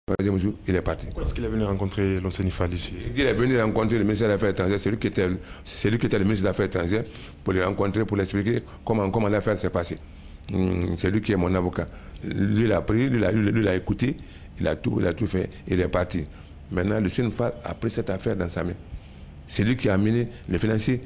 Il est parti. Pourquoi est-ce qu'il est venu rencontrer l'ancien IFAD ici? Il est venu rencontrer le ministre des Affaires étrangères, c'est lui qui était le ministre des Affaires étrangères, pour le rencontrer, pour lui expliquer comment l'affaire s'est passée. C'est lui qui est mon avocat. Lui, il a pris, lui, il a écouté, il a tout fait, il est parti. Maintenant, le Sénégal a pris cette affaire dans sa main. C'est lui qui a amené les financiers.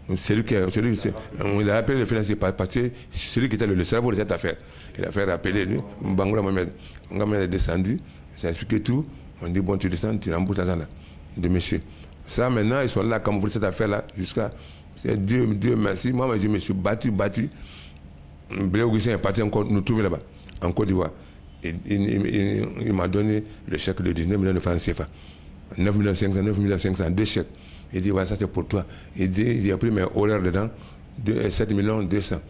Il a appelé le financier parce que c'est lui qui était le cerveau de cette affaire. Il a fait rappeler lui, Bangoura Mohamed. Mohamed est descendu, il a expliqué tout. On dit bon, tu descends, tu rembourses l'argent de monsieur. Ça maintenant, ils sont là comme vous cette affaire-là, jusqu'à Dieu merci. Moi, je me suis battu. Blaise Augustin est parti encore nous trouver là-bas, en Côte d'Ivoire. Il m'a donné le chèque de 19 millions de francs CFA. 9 500, deux chèques. Il dit, voilà, ça c'est pour toi. Il dit, j'ai pris mes horaires dedans, 7 millions 200.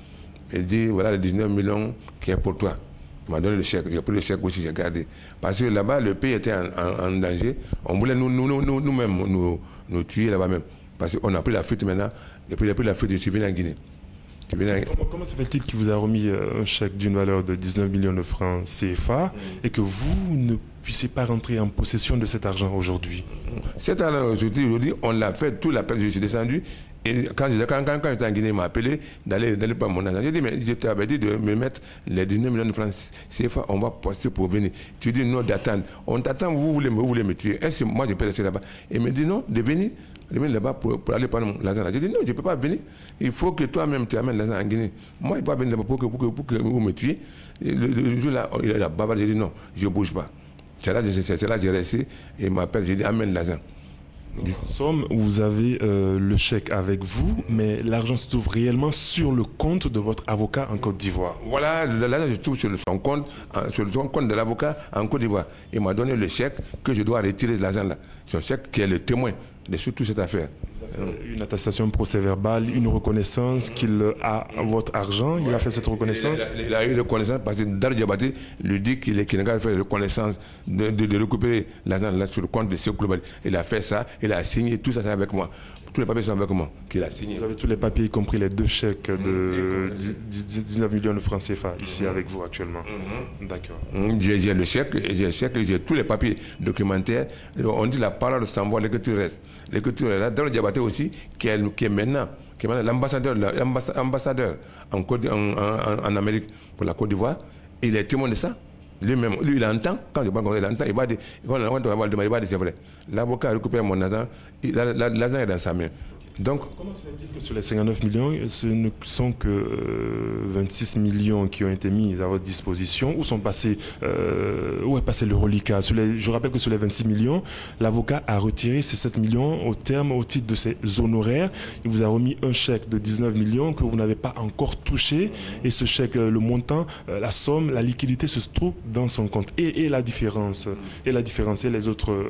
Il dit, voilà les 19 millions qui est pour toi. Il m'a donné le chèque. J'ai pris le chèque aussi, j'ai gardé. Parce que là-bas, le pays était en danger. On voulait nous-mêmes nous tuer là-bas même. Parce qu'on a pris la fuite maintenant. Et puis, la fuite, je suis venu en Guinée. Comment se fait-il qu'il vous a remis un chèque d'une valeur de 19 millions de francs CFA et que vous ne puissiez pas rentrer en possession de cet argent aujourd'hui? Cet argent aujourd'hui, on l'a fait tout l'appel. Je suis descendu. Et quand j'étais en Guinée, il m'a appelé d'aller prendre mon argent. J'ai dit, mais je t'avais dit de me mettre les 19 millions de francs CFA, on va passer pour venir. Tu dis non, d'attendre. On t'attend, vous voulez me tuer. Est-ce que moi je peux rester là-bas? Il me dit non, de venir là-bas pour aller prendre l'argent. J'ai dit non, je ne peux pas venir. Il faut que toi-même tu amènes l'argent en Guinée. Moi, je ne peux pas venir là-bas pour que vous me tuiez. Le jour là, il a bavardé, j'ai dit non, je ne bouge pas. C'est là que j'ai resté et il m'appelle, j'ai dit amène l'argent. En somme, vous avez le chèque avec vous, mais l'argent se trouve réellement sur le compte de votre avocat en Côte d'Ivoire. Voilà, l'argent se trouve sur son compte de l'avocat en Côte d'Ivoire. Il m'a donné le chèque que je dois retirer de l'argent là. C'est un chèque qui est le témoin de toute cette affaire. Une attestation procès-verbale, une reconnaissance qu'il a votre argent. Il a fait cette reconnaissance. Il a eu reconnaissance parce que Darou Diabaté lui dit qu'il n'a pas fait reconnaissance de récupérer l'argent sur le compte de Sékou Coulibaly. Il a fait ça, il a signé, tout ça c'est avec moi. Tous les papiers sont avec moi qu'il a signé. Vous avez tous les papiers, y compris les deux chèques de 19 millions de francs CFA ici avec vous actuellement. D'accord. J'ai le chèque, j'ai tous les papiers documentaires. On dit la parole s'envoie, l'écriture reste. L'écriture est là. Darou Diabaté aussi, qui est maintenant l'ambassadeur en Amérique pour la Côte d'Ivoire, il est témoin de ça. Lui-même, lui, il entend, quand je parle, il entend, il va dire, c'est vrai. L'avocat récupère mon argent, l'argent est dans sa main. Donc, comment se fait-il que sur les 59 millions, ce ne sont que 26 millions qui ont été mis à votre disposition? Où sont passés, où est passé le reliquat? Je rappelle que sur les 26 millions, l'avocat a retiré ces 7 millions au titre de ses honoraires. Il vous a remis un chèque de 19 millions que vous n'avez pas encore touché. Et ce chèque, le montant, la somme, la liquidité se trouve dans son compte. Et la différence, et les autres,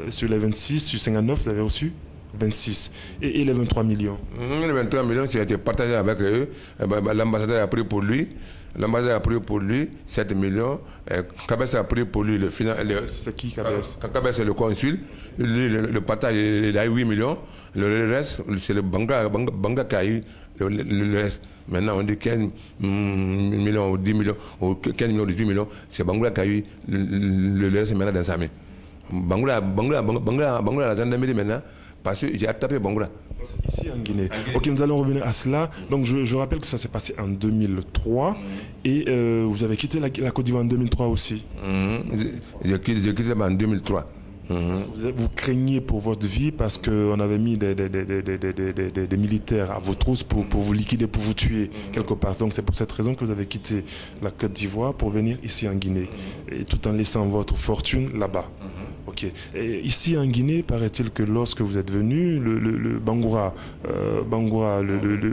sur les 26, sur 59, vous avez reçu 26. Et les 23 millions? Les 23 millions, ça a été partagé avec eux. L'ambassadeur a pris pour lui. 7 millions. Kabès a pris pour lui le final. C'est qui Kabès? Kabès, c'est le consul. Lui, le partage, il a eu 8 millions. Le reste, c'est le Banga qui a eu le reste. Maintenant, on dit 15 millions ou 10 millions, ou 15 millions ou 18 millions. C'est Bangla qui a eu le reste maintenant dans sa main. Bangla, la gendarmerie maintenant. Parce que j'ai attrapé Bangoura. Ici en Guinée. Ok, nous allons revenir à cela. Donc je rappelle que ça s'est passé en 2003 et vous avez quitté la Côte d'Ivoire en 2003 aussi. J'ai quitté en 2003. Vous craignez pour votre vie parce qu'on avait mis des militaires à vos trousses pour vous liquider, pour vous tuer quelque part. Donc c'est pour cette raison que vous avez quitté la Côte d'Ivoire pour venir ici en Guinée, et tout en laissant votre fortune là-bas. Ok. Et ici en Guinée, paraît-il que lorsque vous êtes venu, le Bangoura,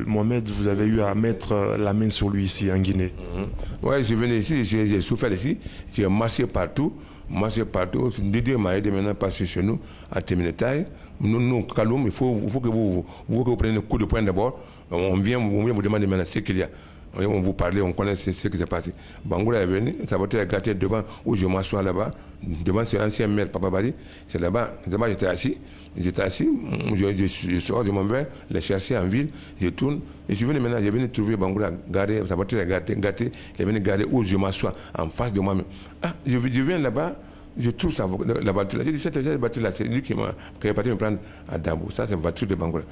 Mohamed, vous avez eu à mettre la main sur lui ici en Guinée. Oui, je suis venu ici, j'ai souffert ici, j'ai marché partout. Didier m'a aidé maintenant à passer chez nous, à Téminetaï. Nous, Kaloum, il faut que vous preniez le coup de poing d'abord. On vient vous demander maintenant ce qu'il y a. on vous parlait, on connaît ce qui s'est passé. Bangoura est venu, sa voiture est gâtée devant où je m'assois là-bas, devant ce ancien maire, Papa Bari. C'est là-bas, j'étais assis, je sors, je m'en vais les chercher en ville, je tourne, et je suis venu maintenant, j'ai venu trouver Bangoura garé, sa voiture est gâtée, il est venu garer où je m'assois, en face de moi-même. Ah, je viens là-bas, je trouve la voiture là. J'ai dit, cette voiture là, c'est lui qui est parti me prendre à Dambou. Ça, c'est la voiture de Bangoura.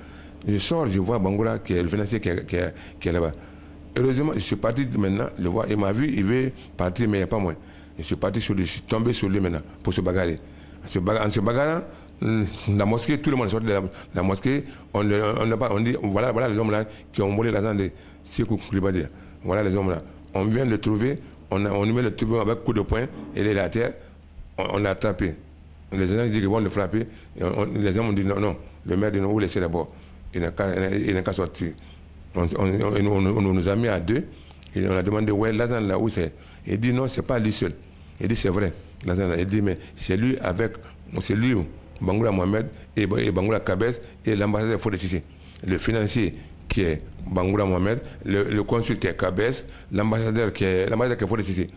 Je sors, je vois Bangoura, qui est le financier qui est là-bas. Heureusement, je suis parti maintenant, le voir, il m'a vu, il veut partir, mais il n'y a pas moins. Je suis parti sur lui, je suis tombé sur lui maintenant, pour se bagarrer. En se bagarrant, la mosquée, tout le monde est sorti de la mosquée, on dit, voilà les hommes là qui ont volé l'argent de Sékou Koulibaly. Voilà les hommes là. On vient de le trouver, on vient de le trouver avec coup de poing, il est à terre, on l'a attrapé. Les gens disent qu'ils vont le frapper, les hommes ont dit non, le maire dit non, vous laissez d'abord, il n'a qu'à sortir. On nous a mis à deux, et on a demandé, ouais, l'argent là où c'est? Il dit non, c'est pas lui seul. Il dit c'est vrai, l'argent là. Il dit mais c'est lui, Bangoura Mohamed et Bangoura Kabès et l'ambassadeur Fodé Cissé. Le financier qui est Bangoura Mohamed, le consul qui est Kabès, l'ambassadeur qui est Fodé Cissé.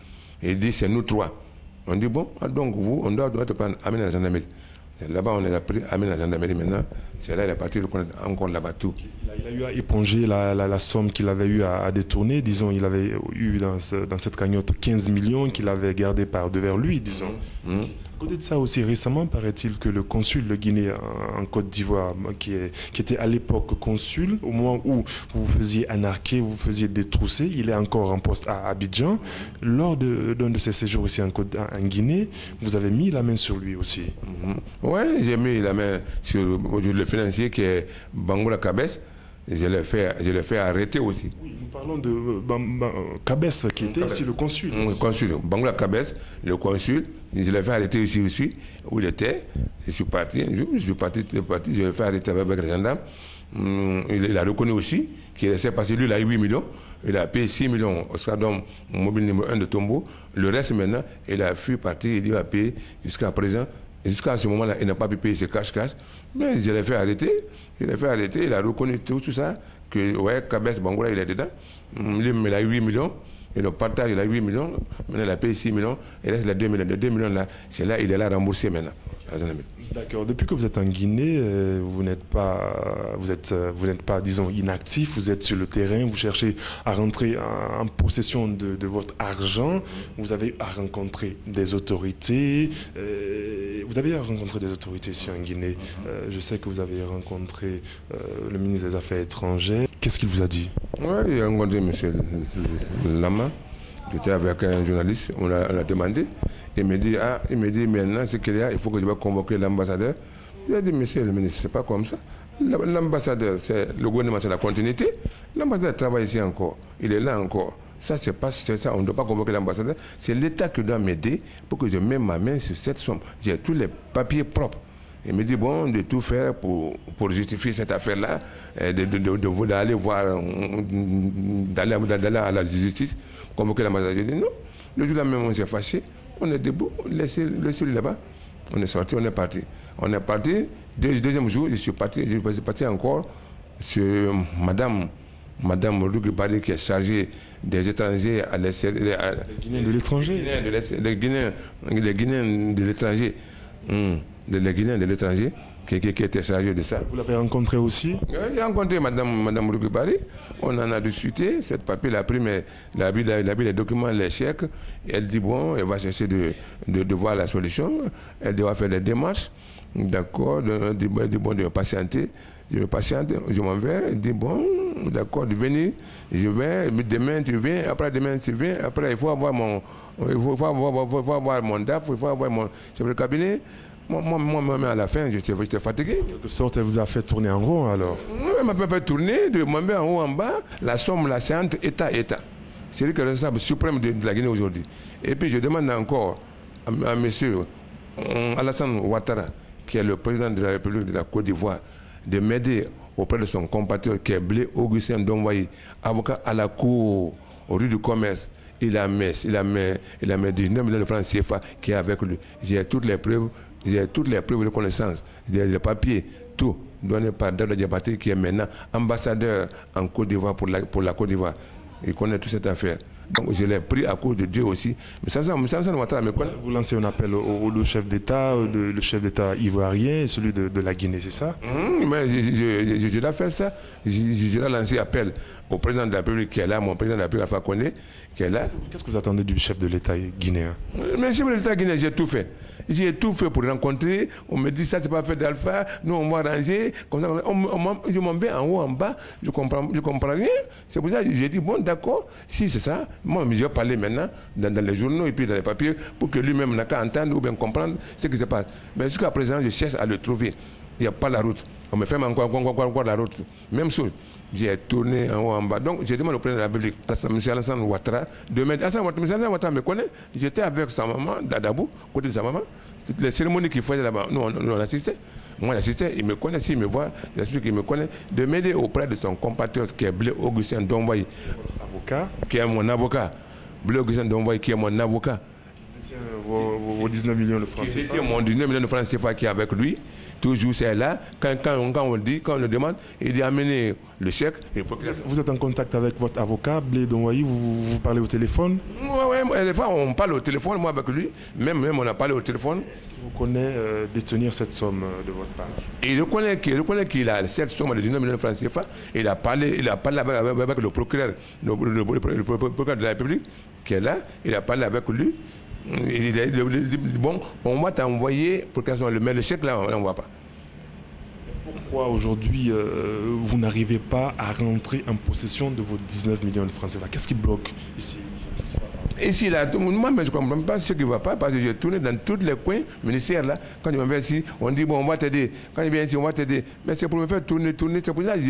Il dit c'est nous trois. On dit bon, donc vous, on doit te prendre amener à la gendarmerie. Là-bas, on les a pris, amené à la gendarmerie maintenant. C'est là, il est parti encore là-bas tout. Il a eu à éponger la somme qu'il avait eu à détourner. Disons, il avait eu dans cette cagnotte 15 millions qu'il avait gardé par devers lui, disons. À côté de ça aussi, récemment, paraît-il que le consul de Guinée en Côte d'Ivoire, qui était à l'époque consul, au moment où vous vous faisiez anarquer, vous vous faisiez détrousser, il est encore en poste à Abidjan. Lors d'un de ses séjours ici en Guinée, vous avez mis la main sur lui aussi. Oui, j'ai mis la main sur le financier qui est Bangoura Kabès. Je l'ai fait arrêter aussi. Oui, nous parlons de Kabès qui était ici le consul. Le consul, Bangoura Kabès, le consul, je l'ai fait arrêter ici aussi, où il était. Je suis parti, je l'ai fait arrêter avec les gendarmes. Il a reconnu aussi qu'il laissait passer, lui, il a eu 8 millions. Il a payé 6 millions au Stradom mobile numéro 1 de Tombo. Le reste maintenant, il a fui partir, il a payé jusqu'à présent. Et jusqu'à ce moment-là, il n'a pas pu payer ses cash. Mais je l'ai fait arrêter. Il a reconnu tout ça. Que, ouais, Kabès Bangoura, il est dedans. Il a 8 millions. Et le partage, il a 8 millions. Maintenant, il a payé 6 millions. Il reste les 2 millions. Les 2 millions là, c'est là, il est là remboursé maintenant. D'accord. Depuis que vous êtes en Guinée, vous n'êtes pas, disons, inactif. Vous êtes sur le terrain. Vous cherchez à rentrer en possession de votre argent. Vous avez à rencontrer des autorités. Vous avez à rencontrer des autorités ici en Guinée. Je sais que vous avez rencontré le ministre des Affaires étrangères. Qu'est-ce qu'il vous a dit? Oui, il a rencontré M. Lama. J'étais avec un journaliste. On l'a demandé. Il me dit maintenant, ce qu'il y a, il faut que je vais convoquer l'ambassadeur. Il a dit, monsieur le ministre, c'est pas comme ça. L'ambassadeur, c'est le gouvernement, c'est la continuité. L'ambassadeur travaille ici encore. Il est là encore. Ça, c'est ça. On ne doit pas convoquer l'ambassadeur. C'est l'État qui doit m'aider pour que je mette ma main sur cette somme. J'ai tous les papiers propres. Il me dit, bon, de tout faire pour justifier cette affaire-là, d'aller voir, d'aller à la justice, convoquer l'ambassadeur. J'ai dit, non. Le jour-là même, on s'est fâché. On est debout, laissez-le là-bas. On est sorti, on est parti. On est parti, deuxième jour, je suis parti encore sur Madame Rugubari qui est chargée des étrangers à l'extérieur. Les Guinéens de l'étranger. Les Guinéens de l'étranger. Les Guinéens de l'étranger qui était chargé de ça. Vous l'avez rencontré aussi? J'ai rencontré Madame Rugubari. On en a discuté. Cette papier, elle a pris les documents, les chèques. Elle dit bon, elle va chercher de voir la solution. Elle doit faire les démarches. D'accord, dit bon, de patienter. Je patiente, je m'en vais. Elle dit bon, d'accord, de venir. Je vais, demain tu viens, après demain tu viens. Après, il faut avoir mon DAF, il faut avoir mon chef de cabinet. Moi, à la fin, j'étais fatigué. De quelque sorte, elle vous a fait tourner en rond alors? Oui, elle m'a fait tourner de Mwambé en haut en bas. La somme, là, c'est entre État. C'est lui qui est le responsable suprême de la Guinée aujourd'hui. Et puis, je demande encore à M. Alassane Ouattara, qui est le président de la République de la Côte d'Ivoire, de m'aider auprès de son compatriote qui est Blé Augustin Domvoyi, avocat à la Cour, au rue du Commerce. Il a mis 19 millions de francs CFA qui est avec lui. J'ai toutes les preuves de connaissance, les papiers, tout donné par Dado Diabaté qui est maintenant ambassadeur en Côte d'Ivoire pour la Côte d'Ivoire. Il connaît toute cette affaire. Donc je l'ai pris à cause de Dieu aussi. Mais ça me connaît. Vous lancez un appel au chef d'État, le chef d'État ivoirien et celui de la Guinée, c'est ça? Mais je dois faire ça. Je dois lancer appel au président de la République qui est là, mon président de la République, Alpha Condé, qui est là. Qu'est-ce que vous attendez du chef de l'État guinéen? Mais le chef de l'État guinéen, j'ai tout fait. J'ai tout fait pour rencontrer. On me dit ça, c'est pas fait d'Alpha. Nous, on va ranger. Comme ça, je m'en vais en haut, en bas. Je comprends rien. C'est pour ça que j'ai dit, bon, d'accord, si c'est ça, moi, je vais parler maintenant dans les journaux et puis dans les papiers pour que lui-même n'a qu'à entendre ou bien comprendre ce qui se passe. Mais jusqu'à présent, je cherche à le trouver. Il n'y a pas la route. On me fait encore la route. Même chose. J'ai tourné en haut, en bas. Donc, j'ai demandé au président de la République, M. Alassane Ouattara, de m'aider. M. Alassane Ouattara me connaît. J'étais avec sa maman, Dadabou, côté de sa maman. Toutes les cérémonies qu'il faisait là-bas, nous, on assistait. Moi, j'assistais, il me connaît, s'il me voit, j'explique qu'il me connaît, de m'aider auprès de son compatriote qui est Blé Augustin Donvoy, qui est mon avocat. Blé Augustin Donvoy, qui est mon avocat. Vos 19 millions de francs CFA. Mon 19 millions de francs CFA qui est avec lui. Toujours c'est là. Quand on le demande, il dit amener le chèque. Vous êtes en contact avec votre avocat, Blé Donvoy, vous parlez au téléphone? Oui, des fois on parle au téléphone, moi avec lui. Même on a parlé au téléphone. Est-ce qu'il vous connaît détenir cette somme de votre part? Et je connais qu'il a cette somme de 19 millions de francs CFA. Il a parlé avec le procureur, le procureur de la République qui est là. Il a parlé avec lui. Il dit, bon, on va t'envoyer pour qu'elle soit le chèque là, on ne voit pas. Pourquoi aujourd'hui vous n'arrivez pas à rentrer en possession de vos 19 millions de francs CFA? Qu'est-ce qui bloque ici? Ici, là, moi, je ne comprends pas ce qui ne va pas parce que j'ai tourné dans tous les coins ministères là. Quand je viens ici, on dit bon, on va t'aider. Quand je viens ici, on va t'aider. Mais c'est pour me faire tourner. C'est pour ça que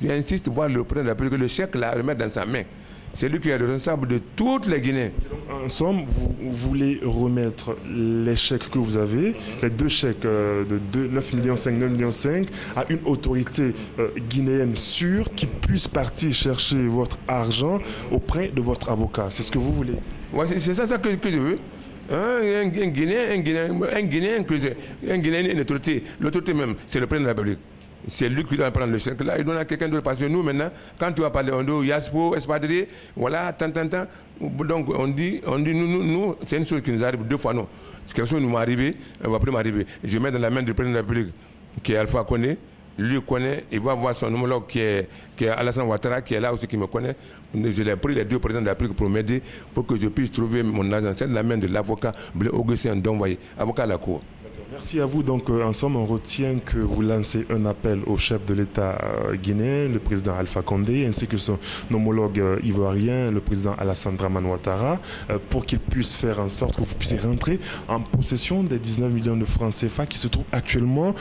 j'insiste voir le président de la République, le chèque là, remettre dans sa main. C'est lui qui est responsable de toutes les Guinéens. En somme, vous voulez remettre les chèques que vous avez, les deux chèques de 9 millions 5, 9 millions 5, à une autorité guinéenne sûre qui puisse partir chercher votre argent auprès de votre avocat. C'est ce que vous voulez? Ouais, c'est ça que je veux. Un Guinéen, une autorité. L'autorité même, c'est le président de la République. C'est lui qui doit prendre le chèque là, il donne à quelqu'un d'autre. Parce que nous, maintenant, quand tu vas parler, on dit Yaspo, Espadrille, voilà, tant. Donc, on dit nous, c'est une chose qui nous arrive 2 fois, non. C'est quelque chose qui nous m'est arrivé, elle ne va plus m'arriver. Je mets dans la main du président de la République, qui est Alpha Condé. Lui connaît, il va voir son homologue qui est Alassane Ouattara, qui est là aussi, qui me connaît. Je l'ai pris les 2 présidents de la République pour m'aider, pour que je puisse trouver mon argent. C'est de la main de l'avocat Blé Augustin Donvoy, avocat à la Cour. Merci à vous. Donc, en somme, on retient que vous lancez un appel au chef de l'État guinéen, le président Alpha Condé, ainsi que son homologue ivoirien, le président Alassane Dramane Ouattara, pour qu'il puisse faire en sorte que vous puissiez rentrer en possession des 19 millions de francs CFA qui se trouvent actuellement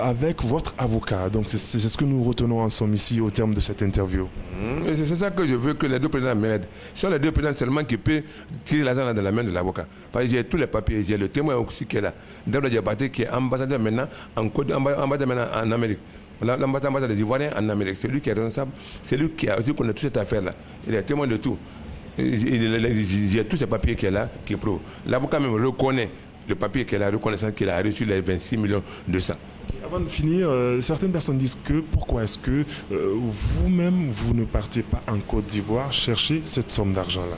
avec votre avocat. Donc, c'est ce que nous retenons en somme ici au terme de cette interview. C'est ça que je veux que les 2 présidents m'aident. Ce sont les 2 présidents seulement qui peuvent tirer l'argent dans la main de l'avocat. Parce que j'ai tous les papiers, j'ai le témoin aussi qui est là. Daouda Diabaté qui est ambassadeur maintenant en Amérique. L'ambassadeur des Ivoiriens en Amérique. C'est lui qui est responsable, c'est lui qui connaît toute cette affaire-là. Il est témoin de tout. J'ai tous ces papiers qui est là, qui prouvent. L'avocat même reconnaît le papier qu'il a, reconnaissant qu'il a reçu les 26 millions de sang. Avant de finir, certaines personnes disent que pourquoi est-ce que vous-même, vous ne partez pas en Côte d'Ivoire chercher cette somme d'argent-là?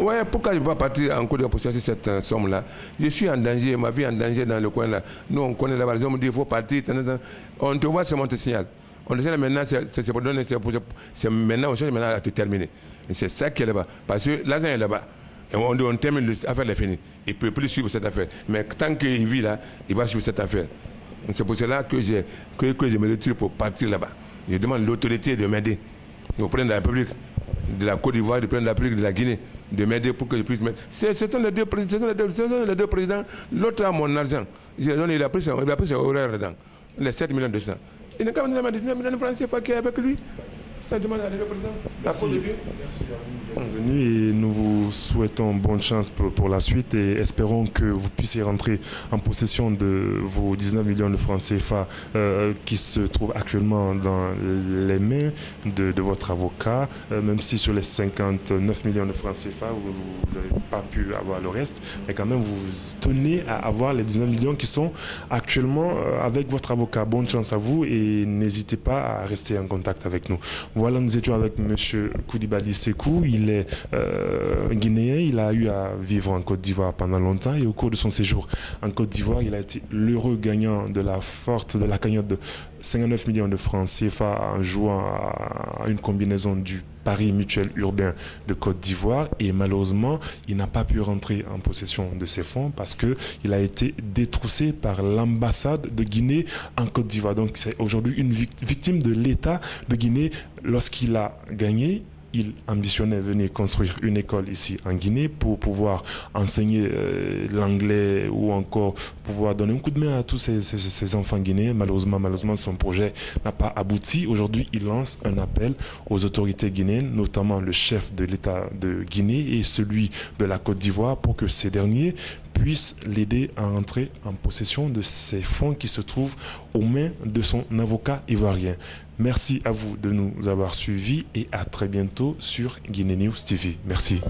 Ouais, pourquoi je ne vais pas partir en Côte d'Ivoire pour chercher cette somme-là? Je suis en danger, ma vie est en danger dans le coin-là. Nous, on connaît là-bas, on me dit qu'il faut partir. On te voit seulement, on te signale. On te signale maintenant, c'est pour donner, c'est maintenant, on cherche maintenant à te terminer. Et c'est ça qui est là-bas. Parce que l'argent est là-bas. Et on termine, l'affaire est finie. Il ne peut plus suivre cette affaire. Mais tant qu'il vit là, il va suivre cette affaire. C'est pour cela que je me retire pour partir là-bas. Je demande l'autorité de m'aider. Au président de la République de la Côte d'Ivoire, du président de la République de la Guinée, de m'aider pour que je puisse mettre. Ce sont les 2 présidents. L'autre a mon argent. Il a pris ses horaires dedans. Les 7 millions de francs. Il n'a qu'à me demander 19 millions de francs CFA qui est avec lui. Ça demande à les 2 présidents. Merci à vous d'être venu et nous vous souhaitons bonne chance pour la suite et espérons que vous puissiez rentrer en possession de vos 19 millions de francs CFA qui se trouvent actuellement dans les mains de votre avocat, même si sur les 59 millions de francs CFA, vous n'avez pas pu avoir le reste, mais quand même vous tenez à avoir les 19 millions qui sont actuellement avec votre avocat. Bonne chance à vous et n'hésitez pas à rester en contact avec nous. Voilà, nous étions avec M. Koulibaly Sékou. Il est guinéen. Il a eu à vivre en Côte d'Ivoire pendant longtemps. Et au cours de son séjour en Côte d'Ivoire, il a été l'heureux gagnant de la cagnotte de 59 millions de francs CFA en jouant à une combinaison du Paris Mutuel Urbain de Côte d'Ivoire. Et malheureusement, il n'a pas pu rentrer en possession de ces fonds parce qu'il a été détroussé par l'ambassade de Guinée en Côte d'Ivoire. Donc c'est aujourd'hui une victime de l'État de Guinée. Lorsqu'il a gagné, il ambitionnait venir construire une école ici en Guinée pour pouvoir enseigner l'anglais ou encore pouvoir donner un coup de main à tous ces enfants guinéens. Malheureusement, son projet n'a pas abouti. Aujourd'hui, il lance un appel aux autorités guinéennes, notamment le chef de l'État de Guinée et celui de la Côte d'Ivoire, pour que ces derniers puissent l'aider à entrer en possession de ces fonds qui se trouvent aux mains de son avocat ivoirien. Merci à vous de nous avoir suivis et à très bientôt sur Guinée News TV. Merci.